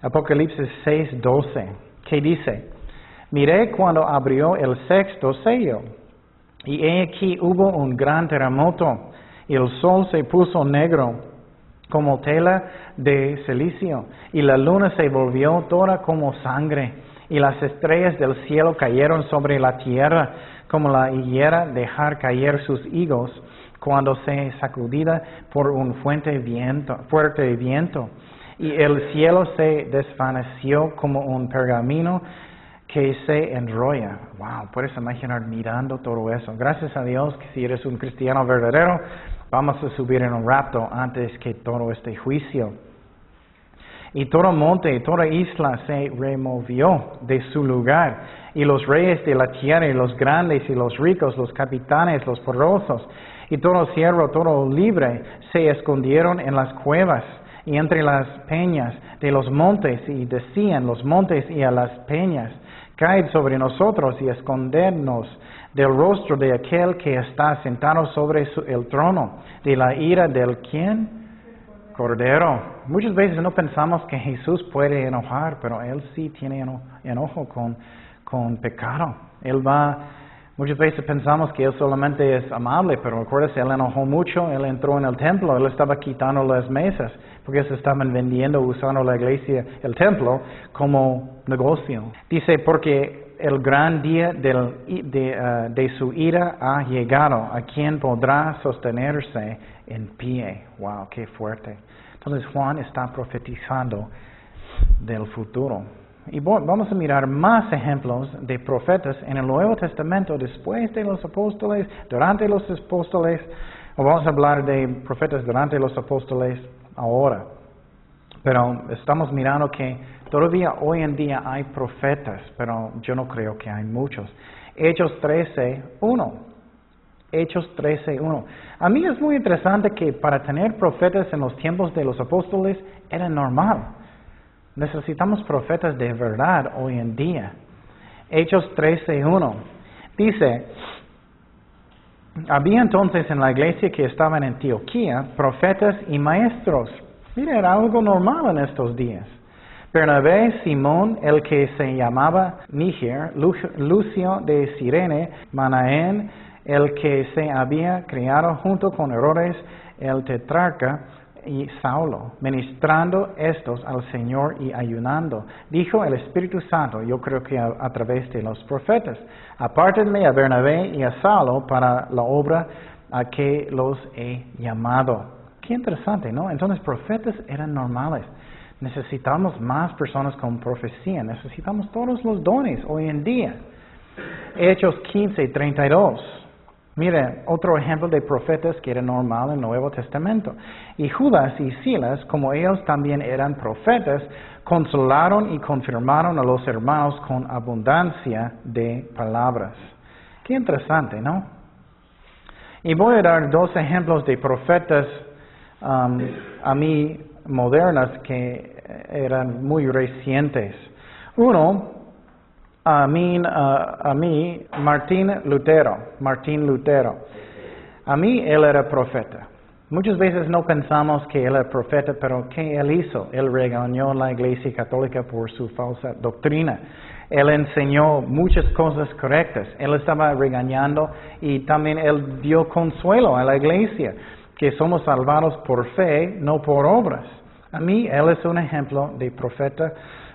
Apocalipsis 6:12. ¿Qué dice? Miré cuando abrió el sexto sello, y he aquí hubo un gran terremoto, y el sol se puso negro, como tela de cilicio, y la luna se volvió toda como sangre, y las estrellas del cielo cayeron sobre la tierra, como la higuera dejar caer sus higos, cuando se sacudida por un fuerte viento. Y el cielo se desvaneció como un pergamino que se enrolla. Wow, puedes imaginar mirando todo eso. Gracias a Dios que si eres un cristiano verdadero, vamos a subir en un rapto antes que todo este juicio. Y todo monte y toda isla se removió de su lugar, y los reyes de la tierra, y los grandes y los ricos, los capitanes, los poderosos, y todo siervo, todo libre, se escondieron en las cuevas y entre las peñas de los montes, y decían los montes y a las peñas: caed sobre nosotros y escondednos del rostro de aquel que está sentado sobre el trono, de la ira del ¿quién? Cordero. Muchas veces no pensamos que Jesús puede enojar, pero Él sí tiene enojo con pecado. Muchas veces pensamos que Él solamente es amable, pero acuérdate, Él enojó mucho, Él entró en el templo, Él estaba quitando las mesas, porque se estaban vendiendo, usando la iglesia, el templo, como negocio. Dice, porque el gran día de su ira ha llegado, ¿a quién podrá sostenerse en pie? Wow, qué fuerte. Entonces Juan está profetizando del futuro. Y vamos a mirar más ejemplos de profetas en el Nuevo Testamento, después de los apóstoles, durante los apóstoles, o vamos a hablar de profetas durante los apóstoles ahora. Pero estamos mirando que todavía hoy en día hay profetas, pero yo no creo que hay muchos. Hechos 13:1. Hechos 13:1. A mí es muy interesante que para tener profetas en los tiempos de los apóstoles era normal. Necesitamos profetas de verdad hoy en día. Hechos 13:1. Dice, había entonces en la iglesia que estaba en Antioquía profetas y maestros. Mira, era algo normal en estos días. Bernabé, Simón, el que se llamaba Níger, Lucio de Cirene, Manaén, el que se había criado junto con Herodes, el tetrarca, y Saulo, ministrando estos al Señor y ayunando. Dijo el Espíritu Santo, yo creo que a través de los profetas: apártenme a Bernabé y a Saulo para la obra a que los he llamado. Qué interesante, ¿no? Entonces, profetas eran normales. Necesitamos más personas con profecía. Necesitamos todos los dones hoy en día. Hechos 15:32. Mire, otro ejemplo de profetas que era normal en el Nuevo Testamento. Y Judas y Silas, como ellos también eran profetas, consolaron y confirmaron a los hermanos con abundancia de palabras. Qué interesante, ¿no? Y voy a dar dos ejemplos de profetas a mí modernas que eran muy recientes. Uno, a mí, Martín Lutero. A mí él era profeta. Muchas veces no pensamos que él era profeta, pero ¿qué él hizo? Él regañó a la Iglesia Católica por su falsa doctrina. Él enseñó muchas cosas correctas. Él estaba regañando y también él dio consuelo a la Iglesia, que somos salvados por fe, no por obras. A mí él es un ejemplo de profeta,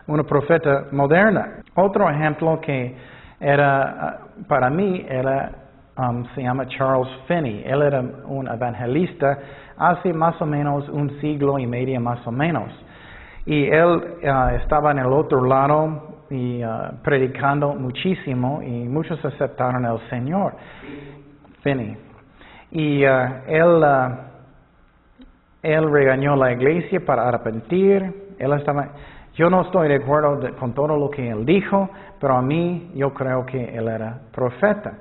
una profeta moderna. Otro ejemplo que era, para mí, se llama Charles Finney. Él era un evangelista hace más o menos un siglo y medio más o menos. Y él estaba en el otro lado y predicando muchísimo y muchos aceptaron al Señor. Finney. Y él regañó a la iglesia para arrepentir. Yo no estoy de acuerdo con todo lo que él dijo, pero a mí yo creo que él era profeta.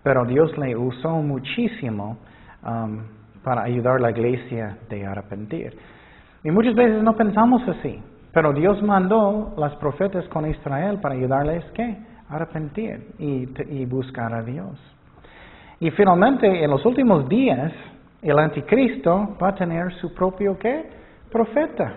Pero Dios le usó muchísimo para ayudar a la iglesia a arrepentir. Y muchas veces no pensamos así, pero Dios mandó las profetas con Israel para ayudarles a arrepentir y buscar a Dios. Y finalmente, en los últimos días, el anticristo va a tener su propio profeta.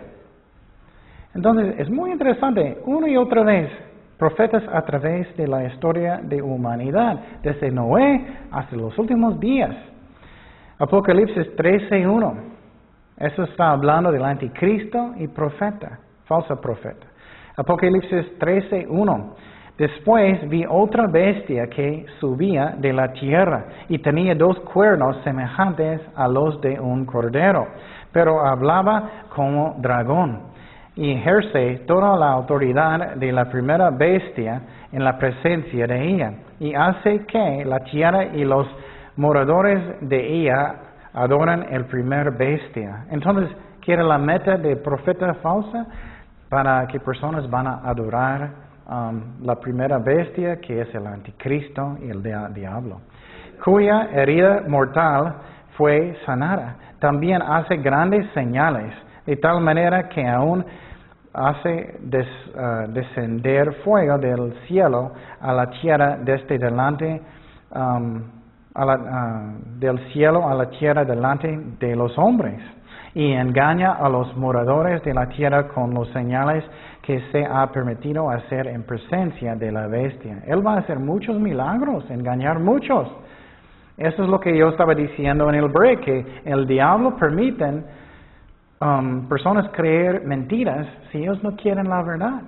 Entonces, es muy interesante, una y otra vez, profetas a través de la historia de humanidad, desde Noé hasta los últimos días. Apocalipsis 13:1. Eso está hablando del anticristo y profeta, falso profeta. Apocalipsis 13:1. Después vi otra bestia que subía de la tierra y tenía 2 cuernos semejantes a los de un cordero, pero hablaba como dragón y ejerce toda la autoridad de la primera bestia en la presencia de ella y hace que la tierra y los moradores de ella adoran el primer bestia. Entonces, ¿qué era la meta de profeta falsa? Para que personas van a adorar la primera bestia, que es el anticristo y el diablo, cuya herida mortal fue sanada. También hace grandes señales, de tal manera que aún hace descender fuego del cielo a la tierra desde delante, del cielo a la tierra delante de los hombres, y engaña a los moradores de la tierra con los señales que se ha permitido hacer en presencia de la bestia. Él va a hacer muchos milagros, engañar muchos. Eso es lo que yo estaba diciendo en el break, que el diablo permite personas creer mentiras si ellos no quieren la verdad.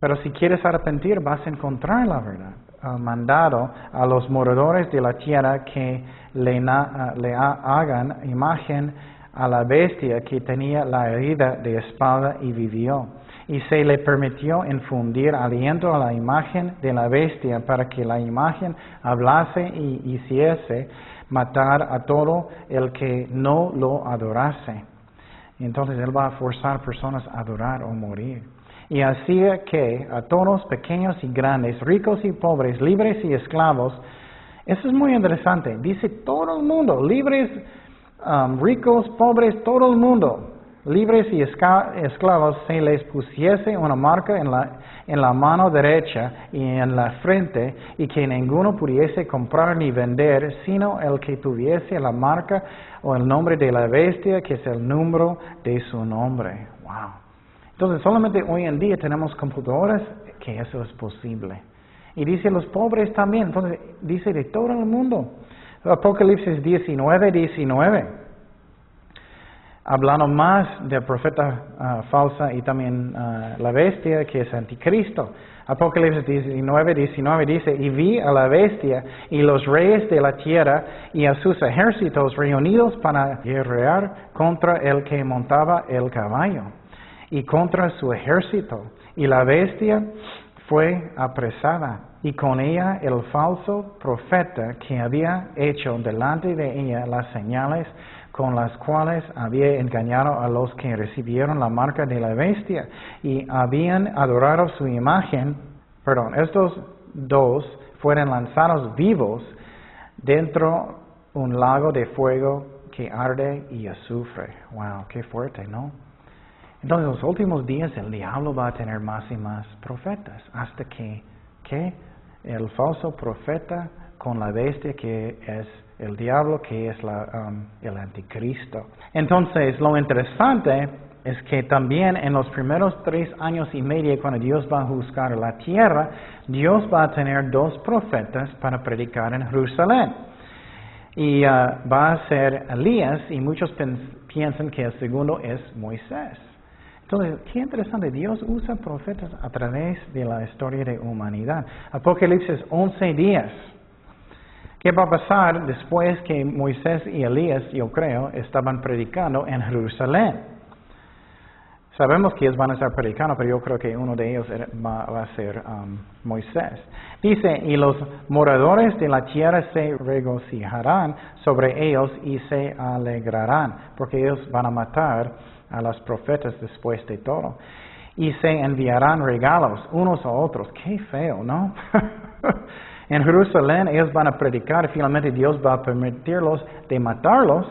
Pero si quieres arrepentir, vas a encontrar la verdad. Mandado a los moradores de la tierra que le hagan imagen a la bestia que tenía la herida de espada y vivió. Y se le permitió infundir aliento a la imagen de la bestia para que la imagen hablase y hiciese matar a todo el que no lo adorase. Y entonces él va a forzar personas a adorar o morir. Y hacía que a todos, pequeños y grandes, ricos y pobres, libres y esclavos, eso es muy interesante, dice todo el mundo, libres, ricos, pobres, todo el mundo, libres y esclavos, se les pusiese una marca en la mano derecha y en la frente, y que ninguno pudiese comprar ni vender, sino el que tuviese la marca o el nombre de la bestia, que es el número de su nombre. Wow. Entonces, solamente hoy en día tenemos computadoras que eso es posible. Y dice los pobres también, entonces dice de todo el mundo. Apocalipsis 19:19. Hablando más del profeta falsa y también la bestia que es anticristo. Apocalipsis 19:19 dice, y vi a la bestia y los reyes de la tierra y a sus ejércitos reunidos para guerrear contra el que montaba el caballo y contra su ejército. Y la bestia fue apresada, y con ella el falso profeta que había hecho delante de ella las señales con las cuales había engañado a los que recibieron la marca de la bestia y habían adorado su imagen. Estos 2 fueron lanzados vivos dentro un lago de fuego que arde y azufre. Wow, qué fuerte, ¿no? Entonces, en los últimos días el diablo va a tener más y más profetas, hasta que el falso profeta con la bestia que es el diablo, que es el anticristo. Entonces, lo interesante es que también en los primeros 3 años y medio, cuando Dios va a juzgar la tierra, Dios va a tener 2 profetas para predicar en Jerusalén. Y va a ser Elías, y muchos piensan que el segundo es Moisés. Entonces, qué interesante, Dios usa profetas a través de la historia de humanidad. Apocalipsis 11:10. ¿Qué va a pasar después que Moisés y Elías, yo creo, estaban predicando en Jerusalén? Sabemos que ellos van a estar predicando, pero yo creo que uno de ellos va a ser Moisés. Dice, y los moradores de la tierra se regocijarán sobre ellos y se alegrarán, porque ellos van a matar a los profetas después de todo. Y se enviarán regalos unos a otros. Qué feo, ¿no? En Jerusalén ellos van a predicar, y finalmente Dios va a permitirlos de matarlos.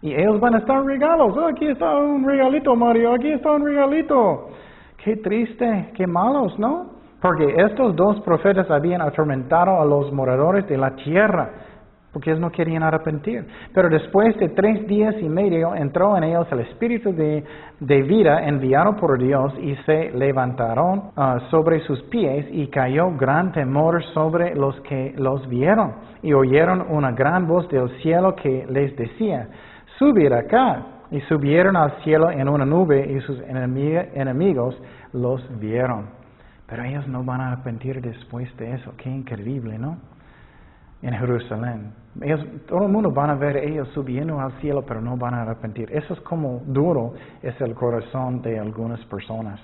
Y ellos van a estar regalos. Oh, aquí está un regalito, Mario, aquí está un regalito. Qué triste, qué malos, ¿no? Porque estos 2 profetas habían atormentado a los moradores de la tierra, porque ellos no querían arrepentir. Pero después de 3 días y medio entró en ellos el espíritu de vida enviado por Dios, y se levantaron sobre sus pies, y cayó gran temor sobre los que los vieron. Y oyeron una gran voz del cielo que les decía, subir acá. Y subieron al cielo en una nube y sus enemigos los vieron. Pero ellos no van a arrepentir después de eso. Qué increíble, ¿no? En Jerusalén. Todo el mundo van a ver ellos subiendo al cielo, pero no van a arrepentir. Eso es como duro es el corazón de algunas personas.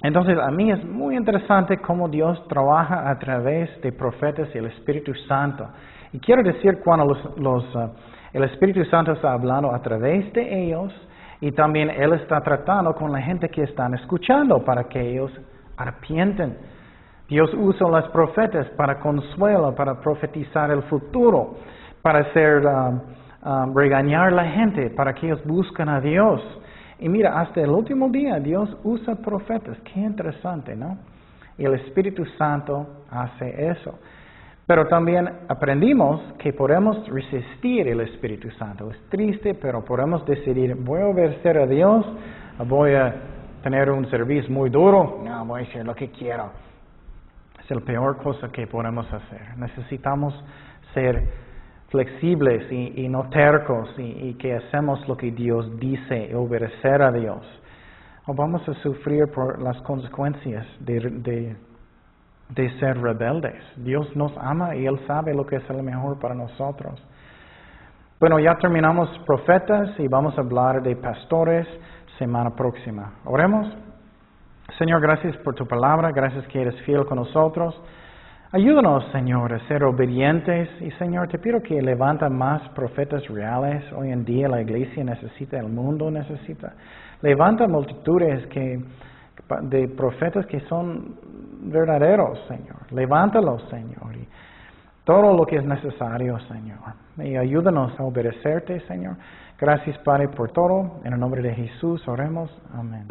Entonces, a mí es muy interesante cómo Dios trabaja a través de profetas y el Espíritu Santo. Y quiero decir, cuando el Espíritu Santo está hablando a través de ellos, y también Él está tratando con la gente que están escuchando para que ellos arrepienten. Dios usa los profetas para consuelo, para profetizar el futuro, para regañar a la gente, para que ellos busquen a Dios. Y mira, hasta el último día Dios usa profetas. Qué interesante, ¿no? Y el Espíritu Santo hace eso. Pero también aprendimos que podemos resistir el Espíritu Santo. Es triste, pero podemos decidir, voy a obedecer a Dios, voy a tener un servicio muy duro, no, voy a hacer lo que quiero. Es la peor cosa que podemos hacer. Necesitamos ser flexibles y no tercos y que hacemos lo que Dios dice y obedecer a Dios. O vamos a sufrir por las consecuencias de ser rebeldes. Dios nos ama y Él sabe lo que es lo mejor para nosotros. Bueno, ya terminamos profetas y vamos a hablar de pastores semana próxima. Oremos. Señor, gracias por tu palabra, gracias que eres fiel con nosotros. Ayúdanos, Señor, a ser obedientes y, Señor, te pido que levanta más profetas reales. Hoy en día la iglesia necesita, el mundo necesita. Levanta multitudes de profetas que son verdaderos, Señor. Levántalos, Señor, y todo lo que es necesario, Señor. Y ayúdanos a obedecerte, Señor. Gracias, Padre, por todo. En el nombre de Jesús oremos. Amén.